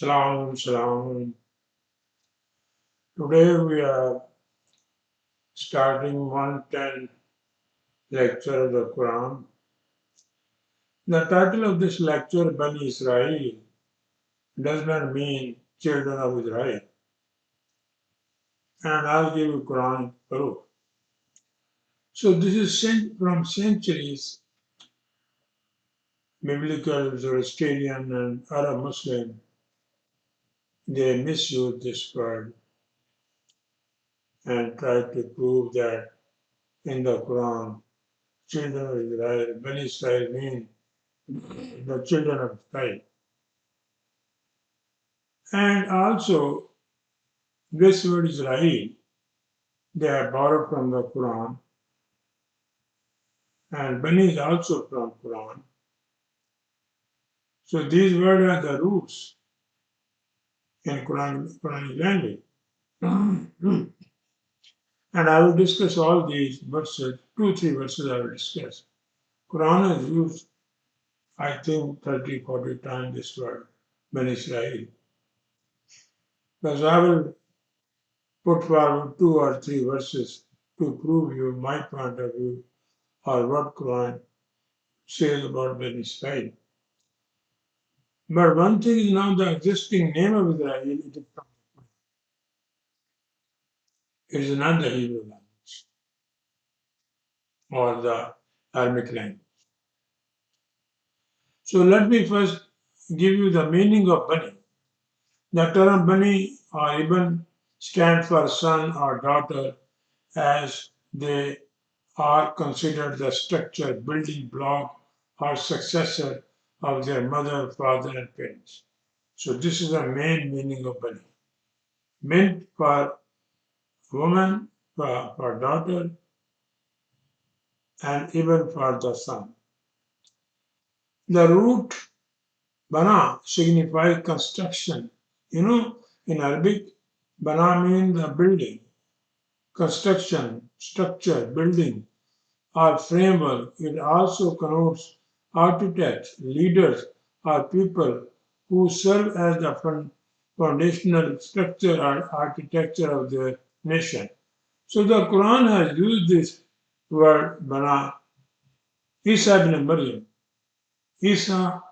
Shalom, shalom. Today we are starting 110 lecture of the Quran. The title of this lecture, Bani Israel, does not mean children of Israel. And I'll give you Quranic proof. So this is from centuries, biblical, Zoroastrian, and Arab Muslim. They misuse this word and try to prove that in the Quran, children of Israel, Bani Israel mean the children of Israel. And also, this word Israel, they are borrowed from the Quran, and Bani is also from Quran. So these words are the roots in Quranic language. And I will discuss all these verses, 2, 3 verses I will discuss. Quran has used, I think, 30, 40 times this word, Bani Israel. Because I will put forward 2 or 3 verses to prove you my point of view or what Quran says about Bani Israel. But one thing is now the existing name of Israel, it is not the Hebrew language or the Arabic language. So let me first give you the meaning of Bani. The term Bani or Ibn stands for son or daughter, as they are considered the structure, building block, or successor of their mother, father, and parents. So this is the main meaning of Bani. Meant for woman, for daughter, and even for the son. The root bana signifies construction. In Arabic, bana means the building, construction, structure, building, or framework. It also connotes architects, leaders, or people who serve as the foundational structure or architecture of their nation. So the Quran has used this word bana. Isa ibn Maryam. Isa,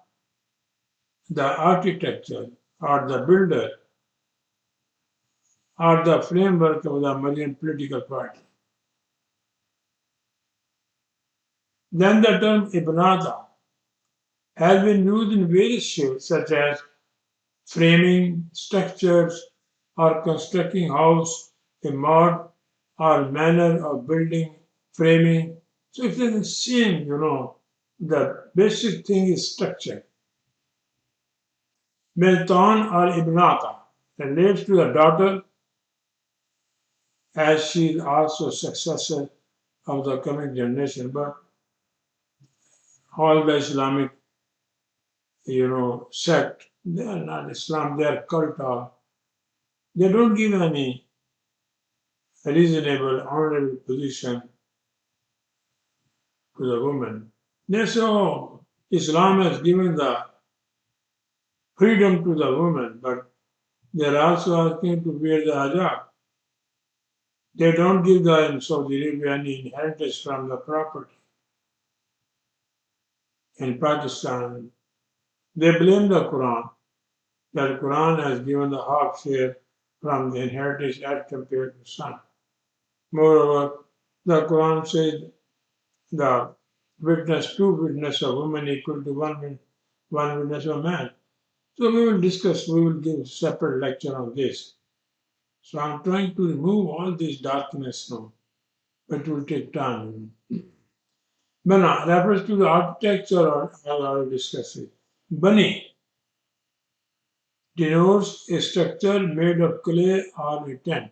the architecture or the builder or the framework of the Maryam political party. Then the term Ibnada has been used in various shapes such as framing structures or constructing house, a mode or manner of building, framing. So it's the same, the basic thing is structure. Milton or Ibnata relates to the daughter as she is also successor of the coming generation. But all the Islamic, sect, they are not Islam, they are cult of. They don't give any reasonable, honorable position to the woman. They say, oh, Islam has given the freedom to the woman, but they are also asking to wear the hijab. They don't give the in Saudi Arabia any inheritance from the property. In Pakistan, they blame the Quran, that the Quran has given the half share from the inheritance as compared to son. Moreover, the Quran says the two witness of woman equal to one witness of man. So we will give separate lecture on this. So I'm trying to remove all these darkness now, but it will take time. Bana refers to the architecture or I will discuss it. Bani denotes a structure made of clay or a tent.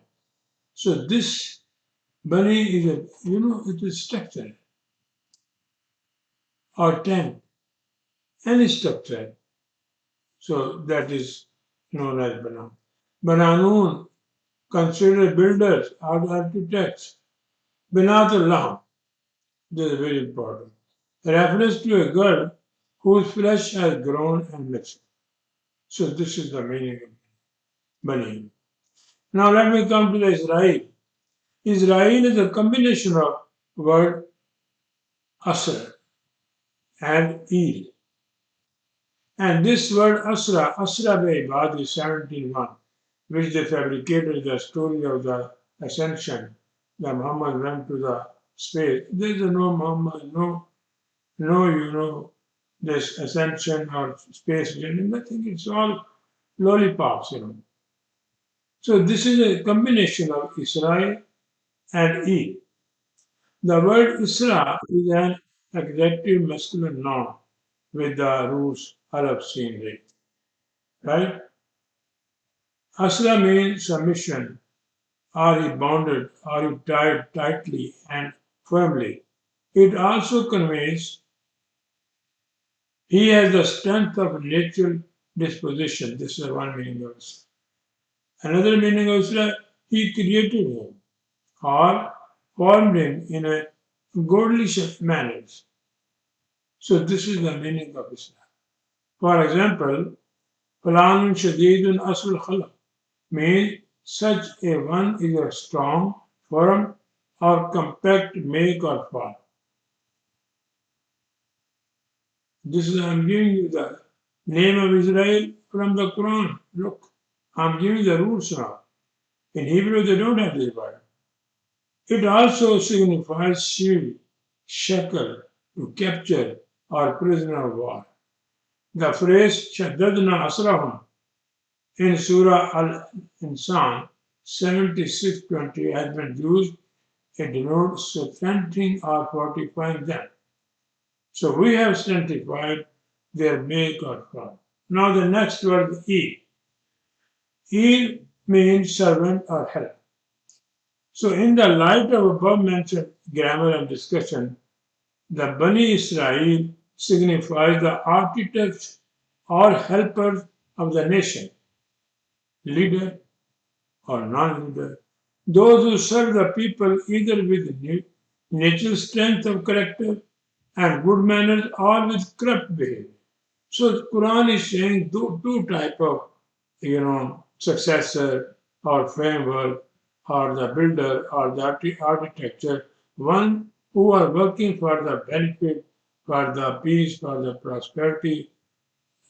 So this Bani is it is structure or tent, any structure. So that is known as Bana. Bananun, considered builders or architects. Binatullah, this is very important. A reference to a girl whose flesh has grown and matured. So this is the meaning of Bani. Now let me come to the Israel. Israel is a combination of word Asra and Il. And this word Asra by Ibad is 17:1, which they fabricated the story of the ascension, that Muhammad went to the space. There is no Muhammad, this ascension or space journey, nothing. It's all lollipops. So this is a combination of Israel and E. The word Isra is an adjective masculine noun with the roots Arab seen, right? Asra means submission. Are you bounded? Are you tied tightly and firmly? It also conveys he has the strength of natural disposition. This is one meaning of Isra. Another meaning of Isra, he created him or formed him in a godly manner. So this is the meaning of Islam. For example, Fulanun Shadidun Asul Khalaq means such a one is a strong, firm, or compact make or fall. This is I'm giving you the name of Israel from the Quran. Look, I'm giving the roots now. In Hebrew, they don't have this word. It also signifies shield, shackle, to capture, or prisoner of war. The phrase Shaddadna Asrahum in Surah Al-Insan 76:20 has been used to denote strengthening or fortifying them. So we have sanctified their make or fall. Now the next word, E. E means servant or help. So in the light of above mentioned grammar and discussion, the Bani Israel signifies the architects or helpers of the nation, leader or non-leader, those who serve the people either with natural strength of character and good manners or with corrupt behavior. So the Quran is saying two type of successor or framework or the builder or the architecture. One who are working for the benefit, for the peace, for the prosperity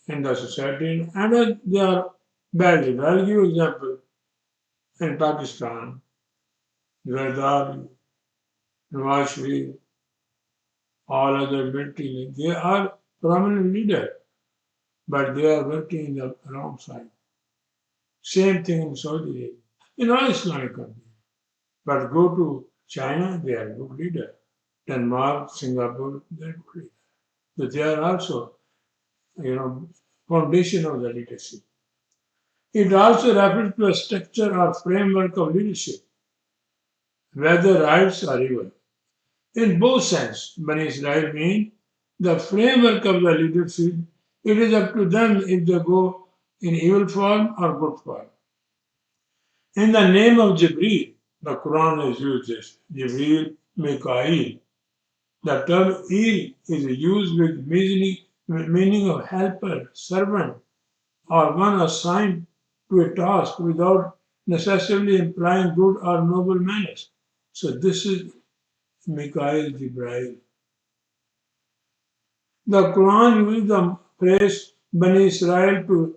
in the society, and they are badly. I'll give you an example. In Pakistan, Zardari, Nawaz Sharif, all other military, they are prominent leaders, but they are working in the wrong side. Same thing in Saudi Arabia, in all Islamic countries. But go to China, they are good leaders. Denmark, Singapore, they are good leaders. So they are also, foundation of the leadership. It also refers to a structure or framework of leadership, whether rights or evil. In both sense, Bani Israel mean the framework of the leadership. It is up to them if they go in evil form or good form. In the name of Jibreel, the Quran has used this. Jibreel, Mikael. The term Il is used with meaning of helper, servant, or one assigned to a task without necessarily implying good or noble manners. So this is Mikael Jibreel. The Quran uses the phrase Bani Israel to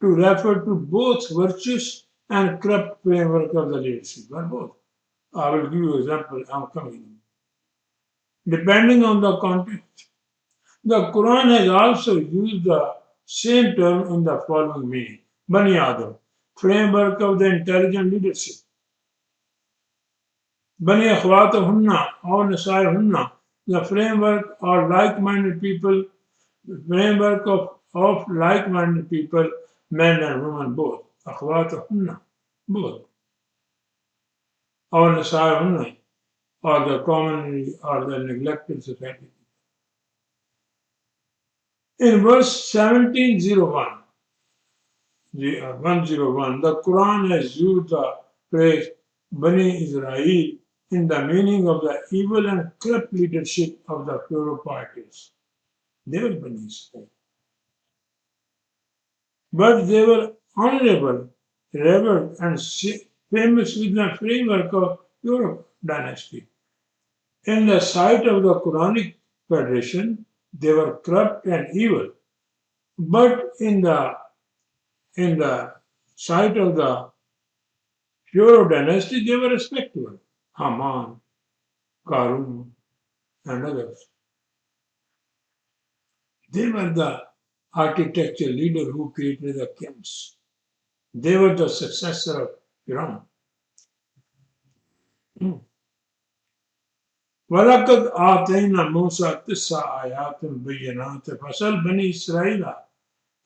refer to both virtuous and corrupt framework of the leadership, or both. I will give you an example. I'm coming. Depending on the context, the Quran has also used the same term in the following meaning: Bani Adam, framework of the intelligent leadership. Bani Akhwatahunna or Nasayahunna, the framework or like-minded people, framework of like-minded people, men and women both. Akhwatahunna, both. Or Nasayahunna, or the commonly or the neglected society. In verse 1701, 101, the Quran has used the phrase Bani Israel in the meaning of the evil and corrupt leadership of the Pharaoh parties. They were Bani Israel. but they were honorable, revered, and famous within the framework of Europe dynasty. In the sight of the Quranic Federation, they were corrupt and evil, but in the sight of the Euro dynasty, they were respectable. Haman, Karun, and others. They were the architectural leader who created the camps. They were the successor of Iran. ولقد آتينا موسى 9 آيات بينات فاسأل بني إسرائيل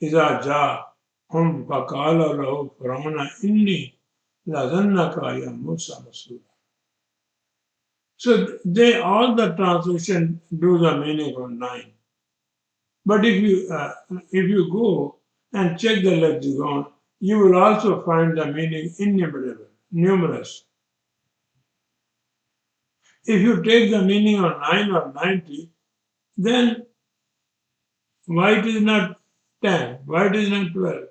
إذا جاءهم فقال له فرعون إني لأظنك يا موسى مسؤولا. So they all the translation do the meaning of 9. But if you go and check the lexicon, you will also find the meaning innumerable, numerous. If you take the meaning of 9 or 90, then why it is not 10? Why it is not 12?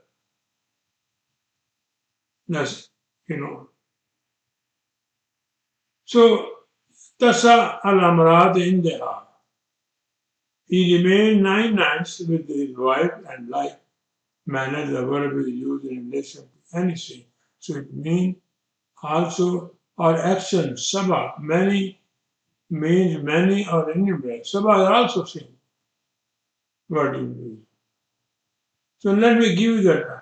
That's, you know. So, Tasa al-Amrad Indeha. He remained 9 nights with his wife and like manner the verb is used in relation to anything. So it means also or action, Sabah, many means many or innumerable. Sabah is also same word in use. So let me give you the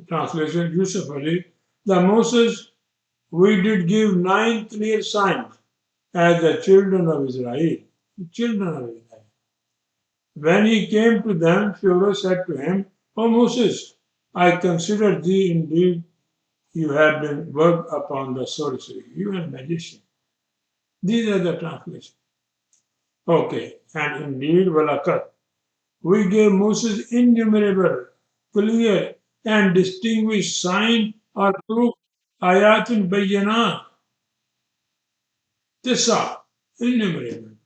translation, Yusuf Ali. The Moses, we did give 9 clear signs as the children of Israel. Children of Israel. When he came to them, Pharaoh said to him, O Moses, I consider thee indeed you have been worked upon the sorcery. You are a magician. These are the translations. Okay, and indeed, Walakat. We gave Moses innumerable, clear, and distinguished sign or proof, ayatun bayyanat, tisa, innumerable,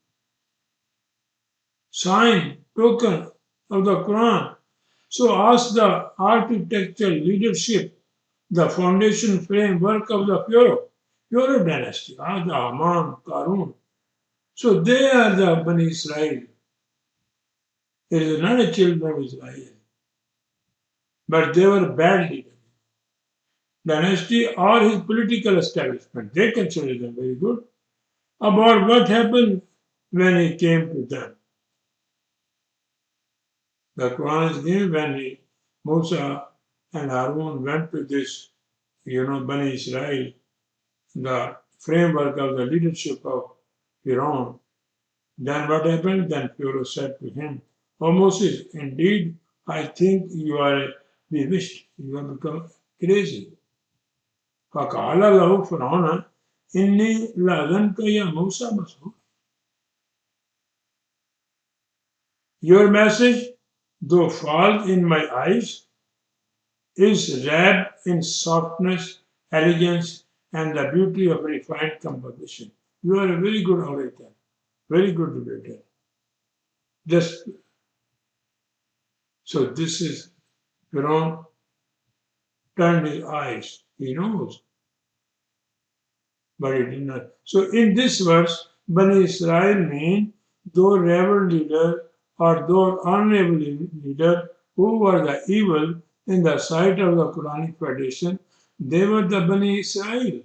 sign, token of the Quran. So ask the architectural leadership, the foundation framework of the Pharaoh dynasty, the Haman, Karun. So they are the Bani Israel. It is not a children of Israel, but they were bad leaders. Dynasty or his political establishment. They considered them very good. About what happened when he came to them. The Quran is given when Musa and Harun went to this, Bani Israel, the framework of the leadership of Iran. Then what happened? Then Pharaoh said to him, O Moses, indeed, I think you are bewitched. You have become crazy. فقال له فرعون إني لأظنك يا موسى مسحورا. Your message, though false in my eyes, is wrapped in softness, elegance, and the beauty of refined composition. You are a very good orator, very good debater. Just so this is Pharaoh turned his eyes. He knows, but he did not. So in this verse, Bani Israel mean though rebel leader or though honorable leader who were the evil in the sight of the Quranic tradition, they were the Bani Israel.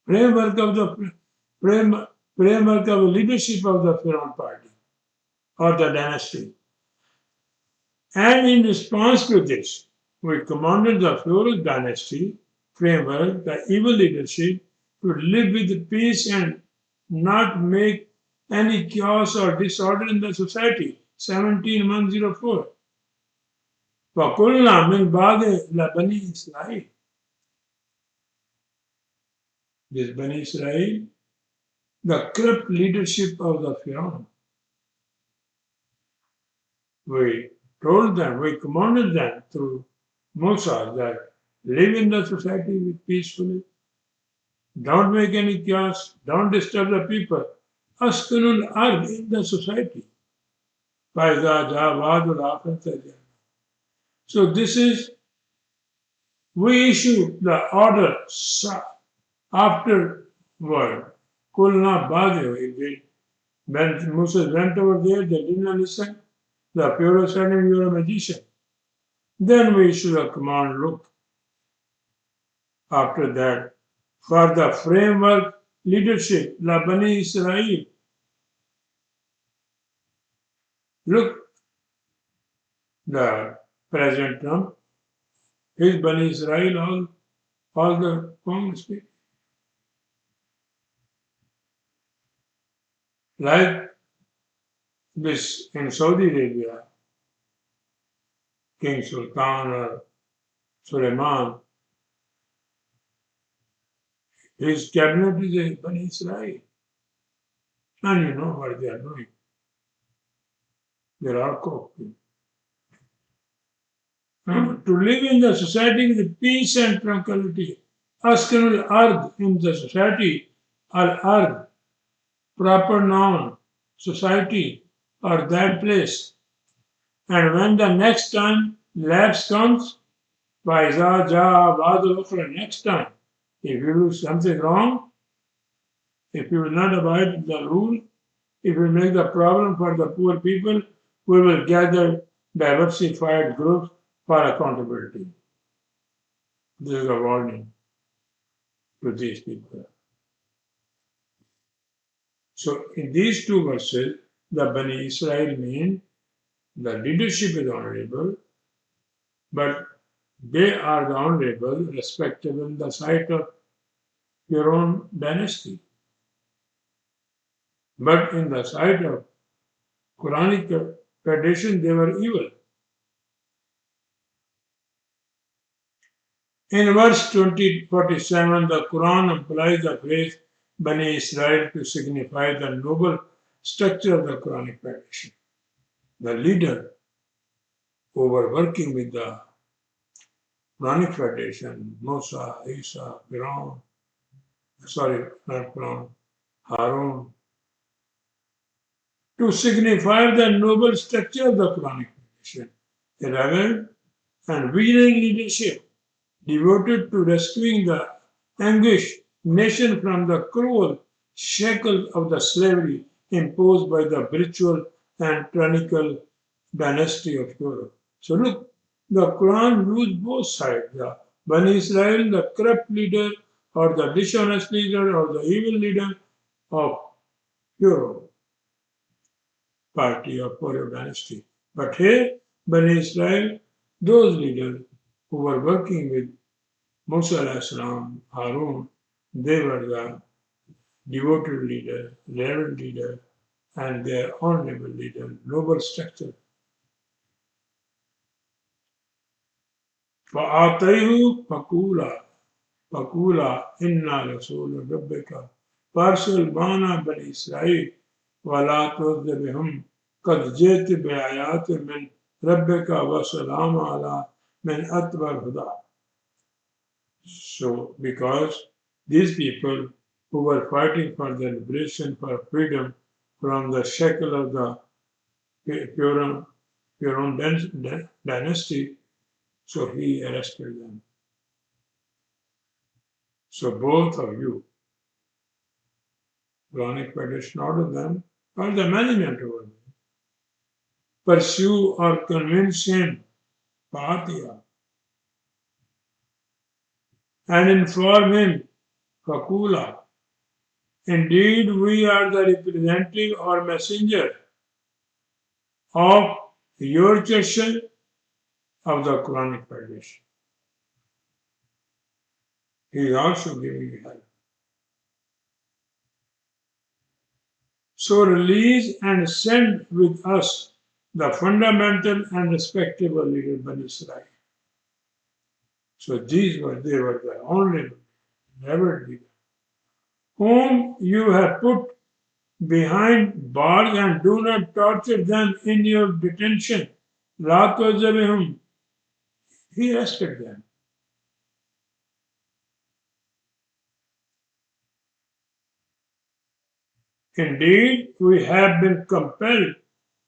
Framework of the framework of the leadership of the Pharaoh party or the dynasty. And in response to this, we commanded the Pharaoh dynasty framework, the evil leadership, to live with peace and not make any chaos or disorder in the society. 17104. وَقُلْنَا مِنْ بَعْدِ لَبَنِي إِسْرَائِيلِ. This Bani Israel, the corrupt leadership of the Pharaoh. We told them, we commanded them through Musa that live in the society peacefully. Don't make any chaos. Don't disturb the people. Askanul ard in the society. فَإِذَا جَاءَ وَعْدُ الْآخِرَةِ. So this is, we issue the order afterward. Kulna Badi. When Moses went over there, they did not listen. The Pharaoh said, "You are a magician." Then we issue a command, look, after that, for the framework leadership, La Bani Israel. Look, the President Trump, his Bani Israel, all the Congress people. Like this in Saudi Arabia, King Sultan or Suleiman, his cabinet is a Bani Israel. And you know what they are doing. They are all corrupt. To live in the society with peace and tranquility. Askanul Ard in the society, Al Ard, proper noun, society, or that place. And when the next time lapse comes, Faiza Ja Badul Ukhra, next time, if you do something wrong, if you will not abide the rule, if you make the problem for the poor people, we will gather diversified groups for accountability. This is a warning to these people. So in these two verses, the Bani Israel mean the leadership is honorable, but they are the honorable, respectable in the sight of your own dynasty. But in the sight of Quranic tradition, they were evil. In verse 47, the Quran applies the phrase Bani Israel to signify the noble structure of the Quranic tradition. The leader who were working with the Quranic tradition, Musa, Isa, Firaun, sorry, not Firaun, Harun, to signify the noble structure of the Quranic tradition, a reverent and willing leadership devoted to rescuing the anguished nation from the cruel shackles of the slavery imposed by the spiritual and tyrannical dynasty of Europe. So look, the Quran used both sides, the Bani Israel, the corrupt leader, or the dishonest leader, or the evil leader of Europe party of Pharaoh dynasty. But here, Bani Israel, those leaders who were working with Musa al-Islam, Harun, they were the devoted leader, reverend leader, and their honorable leader, noble structure. فَآتَيْهُ فَقُولَا إِنَّا رَسُولُ رَبِّكَ فَأَرْسِلْ مَعَنَا بَنِي إِسْرَائِيلَ وَلَا تُعَذِّبْهُمْ قَدْ جِئْتَ بِآيَاتٍ مِّن رَبِّكَ وَسَلَامٌ عَلَىٰ مَنْ اتَّبَعَ الْهُدَىٰ. So, because these people who were fighting for the liberation, for freedom from the shackle of the Pharaoh dynasty, so he arrested them. So both of you, Quranic tradition ordered them, or the management over them, pursue or convince him, Fatiha, and inform him, Fakula. Indeed, we are the representative or messenger of your tradition of the Quranic tradition. He is also giving you help. So release and send with us the fundamental and respectable leader Bani Israel. So they were the only revered leader, whom you have put behind bars and do not torture them in your detention. La tu'azzabihum. He arrested them. Indeed, we have been compelled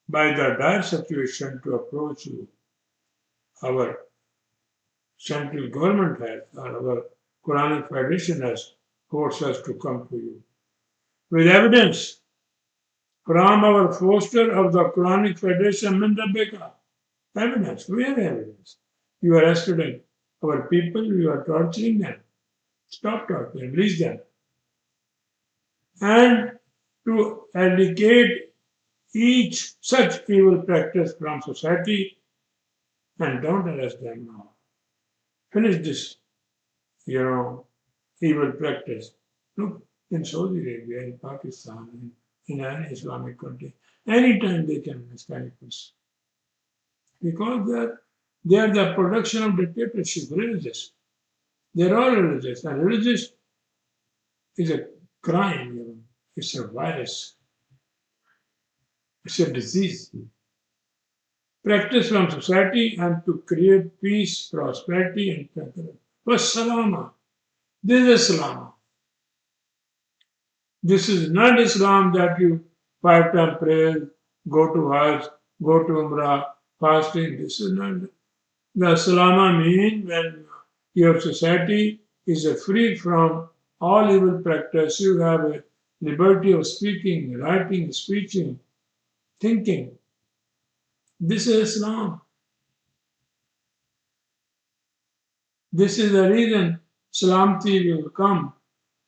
by the dire situation to approach you. Our central government has, or our Quranic Federation has forced us to come to you. With evidence from our foster of the Quranic Federation, Mindabeka. Evidence, where evidence? You arrested our people, you are torturing them. Stop torturing, release them. And to eradicate each such evil practice from society, and don't arrest them now. Finish this, evil practice. Look, in Saudi Arabia, in Pakistan, in any Islamic country, anytime they can miscarry us. Because they are the production of dictatorship, religious. They're all religious, and religious is a crime, it's a virus, it's a disease. Practice from society and to create peace, prosperity, and tranquility. Wassalama. This is Islam. This is not Islam that you 5 times pray, go to Hajj, go to Umrah, fasting. This is not. The Salama means when your society is free from all evil practice, you have a liberty of speaking, writing, speaking, thinking. This is Islam. This is the reason Salamti will come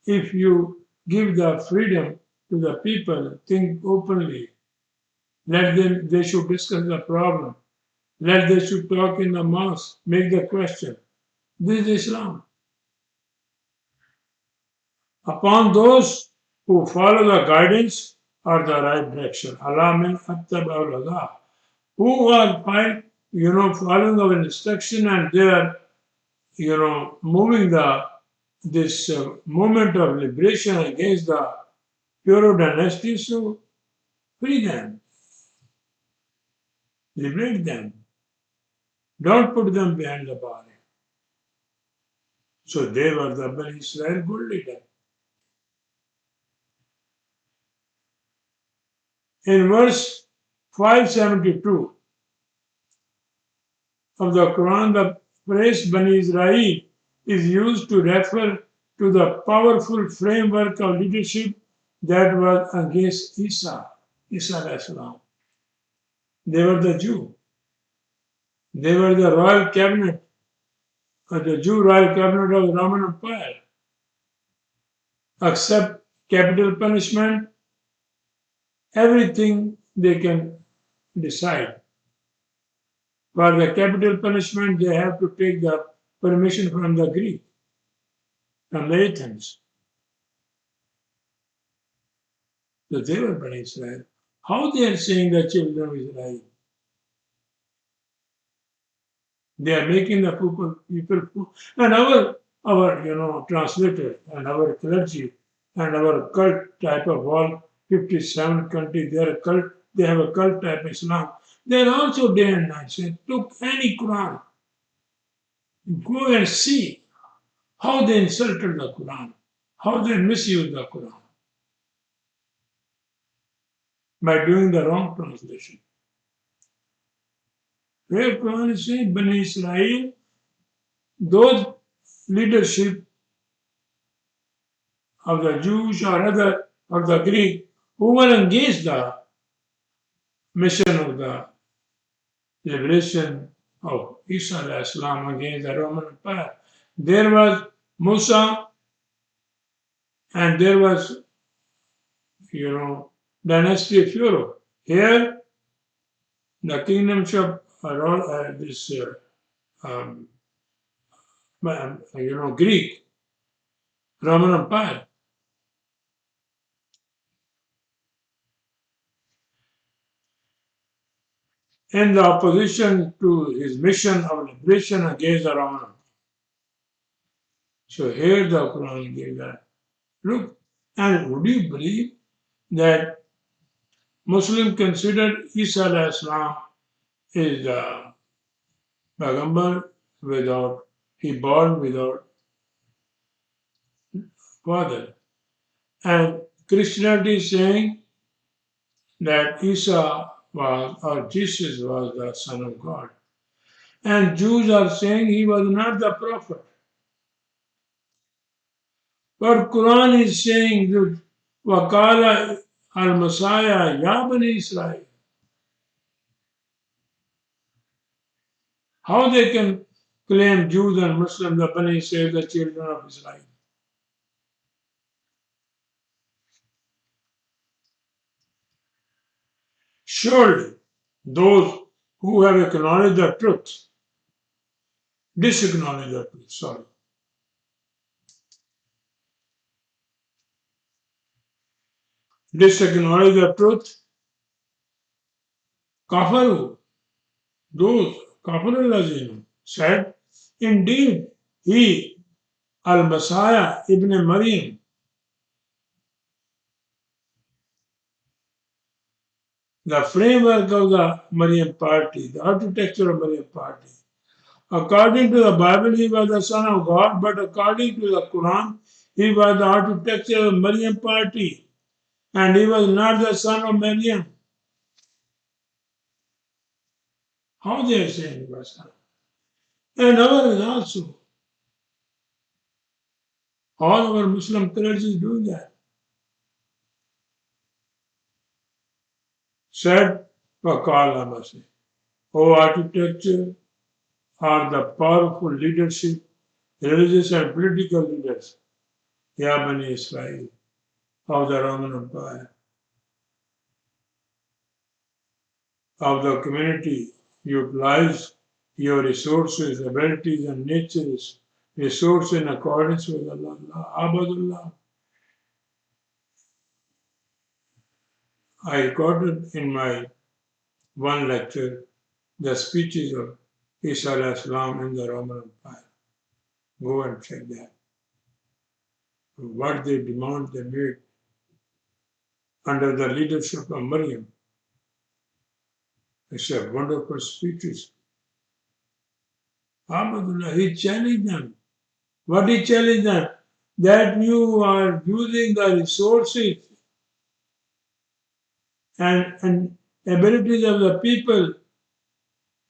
if you give the freedom to the people, think openly. Let them, they should discuss the problem. Let they should talk in the mosque, make the question. This is Islam. Upon those who follow the guidance or the right direction. Allah means attaba'ul who are following our instruction and they are, moving this movement of liberation against the Puro dynasty, so free them, liberate them. Don't put them behind the bar. So they were the Bani Israel good leader. In verse 572 of the Quran, the phrase Bani Israel is used to refer to the powerful framework of leadership that was against Isa as-Salam. They were the Jew. They were the royal cabinet, or the Jew royal cabinet of the Roman Empire. Accept capital punishment, everything they can decide. For the capital punishment, they have to take the permission from the Greek, from the Athens. So they were Bani Israel. How they are saying the children of Israel? They are making the people and our translator and our clergy and our cult type of all 57 countries, they have a cult type of Islam. They are also day and night saying, look, any Quran, go and see how they insulted the Quran, how they misused the Quran by doing the wrong translation. Where Quran is saying, Bani Israel, those leadership of the Jews or other of the Greek who were engaged the mission of the liberation of Isa Islam against the Roman Empire. There was Musa and there was, dynasty of Europe. Here, the kingdomship this Greek Roman Empire. In the opposition to his mission of liberation against the Roman Empire. So here the Quran gave that. Look, and would you believe that Muslims considered Isa Islam is the Pagambar he born without father. And Christianity is saying that Isa was, or Jesus was the Son of God. And Jews are saying he was not the prophet. But Quran is saying that Wakala al-Messiah, Ya Bani Israel. How they can claim Jews and Muslims, the Bani Israel, the children of Israel? Surely, those who have acknowledged the truth, disacknowledge the truth, disacknowledge the truth, kafaru, those, kafarul lazim, said, indeed, he, al-Messiah, Ibn Maryam, the framework of the Maryam party, the architecture of Maryam party. According to the Bible, he was the son of God, but according to the Quran, he was the architecture of Maryam party, and he was not the son of Maryam. How they are saying he was son? And ours also. All our Muslim clergy is doing that. Said Wakala Masih, O architecture are the powerful leadership, religious and political leaders, Ya Bani Israel, of the Roman Empire, of the community. Utilize your resources, abilities, and nature's resources in accordance with Allah. Abadullah. I recorded in my one lecture the speeches of Isa al-Islam in the Roman Empire. Go and check that. What they demand they made under the leadership of Maryam. It's a wonderful speeches. Abdullah, he challenged them. What he challenged them? That you are using the resources and abilities of the people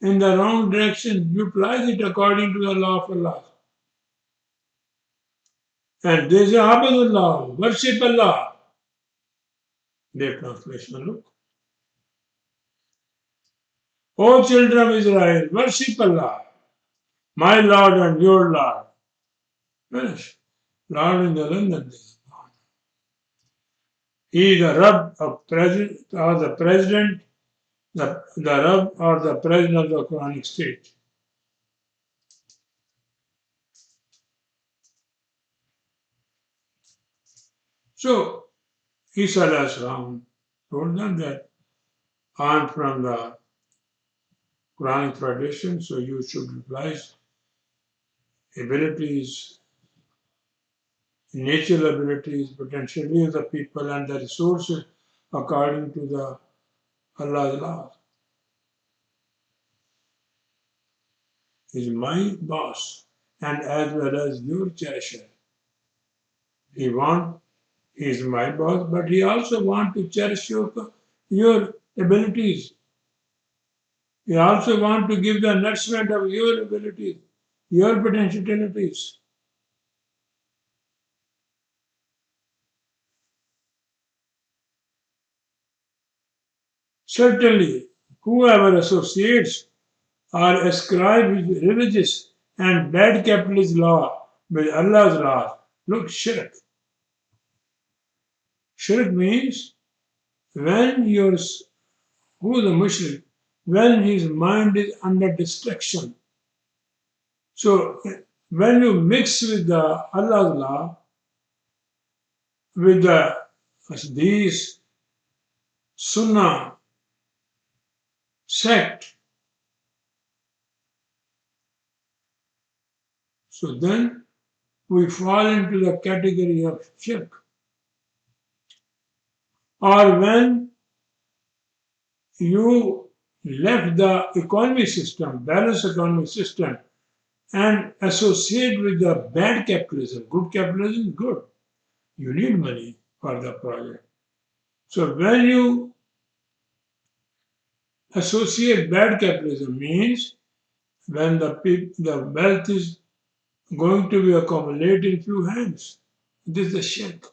in the wrong direction. Utilize it according to the law of Allah. And they say, Abdullah, worship Allah. Their translation, look. O children of Israel, worship Allah, my Lord and your Lord. Finish. Lord in the London. He is the Rabb of president or the president, the Rabb or the president of the Quranic state. So Isa al-Islam told them that I'm from the Quranic tradition, so you should utilize abilities, natural abilities, potentially of the people and the resources according to the Allah's law. He's my boss and as well as your cherisher. He's my boss, but he also wants to cherish your abilities. He also wants to give the nourishment of your abilities, your potentialities. Certainly, whoever associates or ascribes religious and bad capitalist law with Allah's law, look, shirk. Shirk means when who is the mushrik, when his mind is under distraction. So when you mix with the Allah's law, with these Sunnah sect, so then we fall into the category of shirk. Or when you left the economy system, balanced economy system, and associate with the bad capitalism. Good capitalism is good. You need money for the project. So when you Associate bad capitalism means when the wealth is going to be accumulated in few hands. This is the shirk.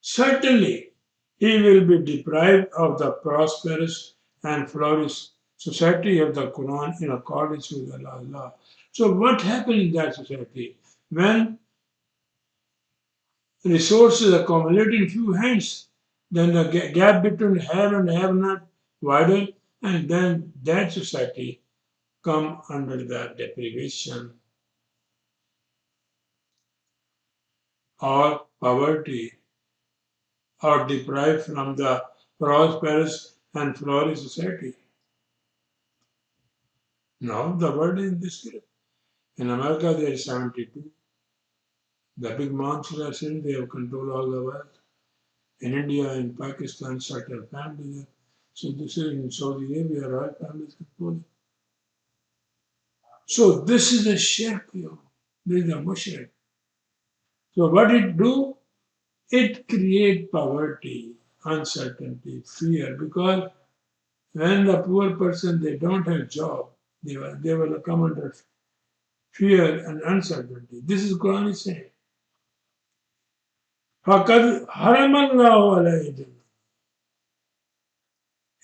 Certainly, he will be deprived of the prosperous and flourishing society of the Quran in accordance with Allah's law. So, what happened in that society? When resources accumulate in few hands, then the gap between have and have not widen, and then that society come under the deprivation or poverty or deprived from the prosperous and flourishing society. Now the world is in this script. In America there is 72. The big monsters are saying they have control all the wealth. In India, in Pakistan, certain families. So this is in Saudi Arabia, royal families control. So this is a shirk, this is a mushrik. So what it do? It create poverty, uncertainty, fear, because when the poor person they don't have job, they will come under fear and uncertainty. This is Quran is saying. فَقَدْ حَرَمَ اللَّهُ عَلَيْهِ الْجَنَّةَ.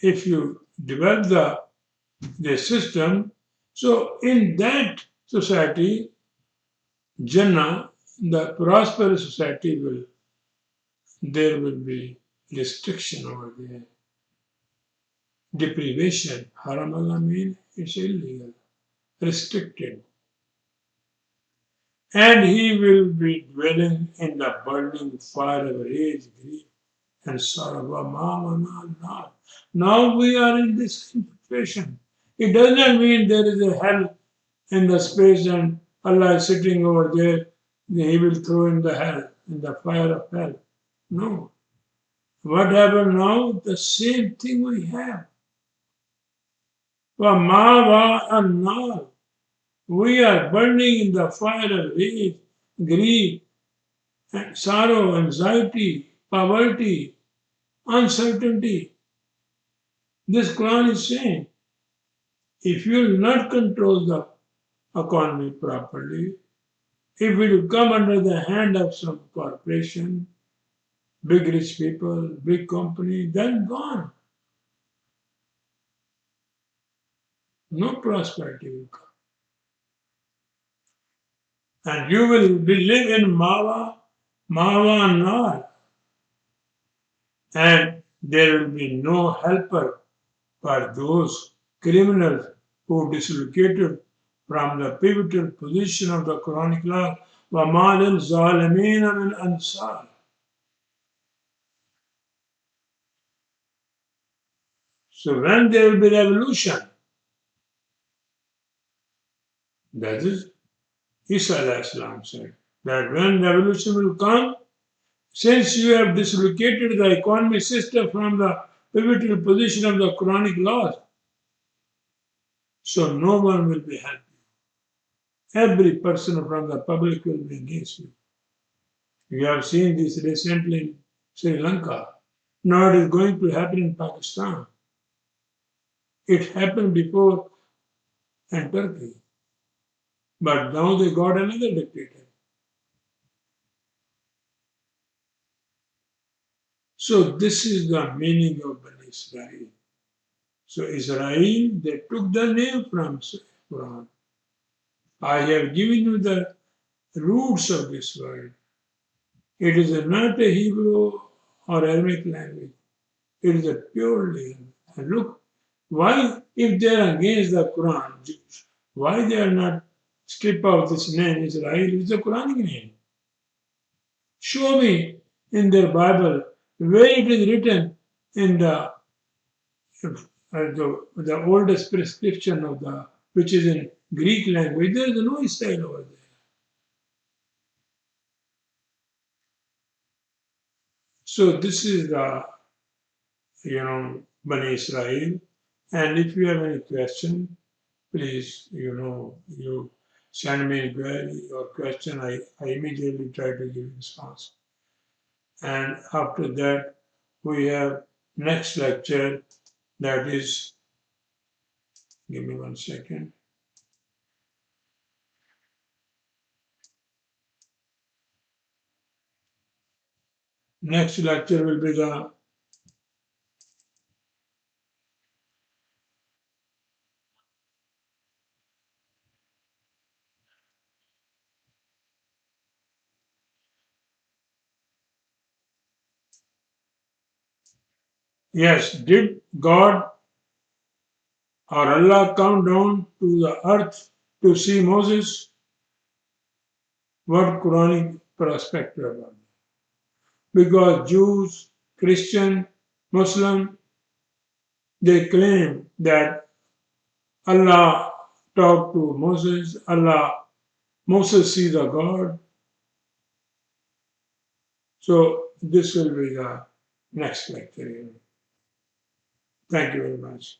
If you develop the system, so in that society, Jannah, the prosperous society there will be restriction over there. Deprivation. Haram Allah means it's illegal, restricted. And he will be dwelling in the burning fire of rage, grief, and sorrow. Now we are in this situation. It does not mean there is a hell in the space and Allah is sitting over there. He will throw in the hell, in the fire of hell. No. What happened now? The same thing we have. We are burning in the fire of rage, grief, sorrow, anxiety, poverty, uncertainty. This Quran is saying, if you will not control the economy properly, if it will come under the hand of some corporation, big rich people, big company, then gone. No prosperity will come. And you will live in Mawa and Nar. And there will be no helper for those criminals who dislocated from the pivotal position of the Quranic law. وَمَا لِلظَّالِمِينَ مِنْ أَنصَارٍ. So when there will be revolution, that is Isa Islam said, that when revolution will come, since you have dislocated the economic system from the pivotal position of the Quranic laws, so no one will be happy. Every person from the public will be against you. You have seen this recently in Sri Lanka. Now it is going to happen in Pakistan. It happened before in Turkey. But now they got another dictator. So this is the meaning of Bani Israel. So Israel, they took the name from Quran. I have given you the roots of this word. It is not a Hebrew or Arabic language. It is a pure language. And look, why, if they are against the Quran, Jews, why they are not strip out this name Israel? It's a Quranic name. Show me in their Bible where it is written in the oldest prescription of which is in Greek language. There is no Israel over there. So this is the Bani Israel. And if you have any question, please you send me a query or question. I immediately try to give response. And after that, we have next lecture, that is, give me 1 second. Next lecture will be the yes, did God or Allah come down to the earth to see Moses? What Quranic perspective about it? Because Jews, Christian, Muslim, they claim that Allah talked to Moses, Moses sees a God. So this will be the next lecture. Thank you very much.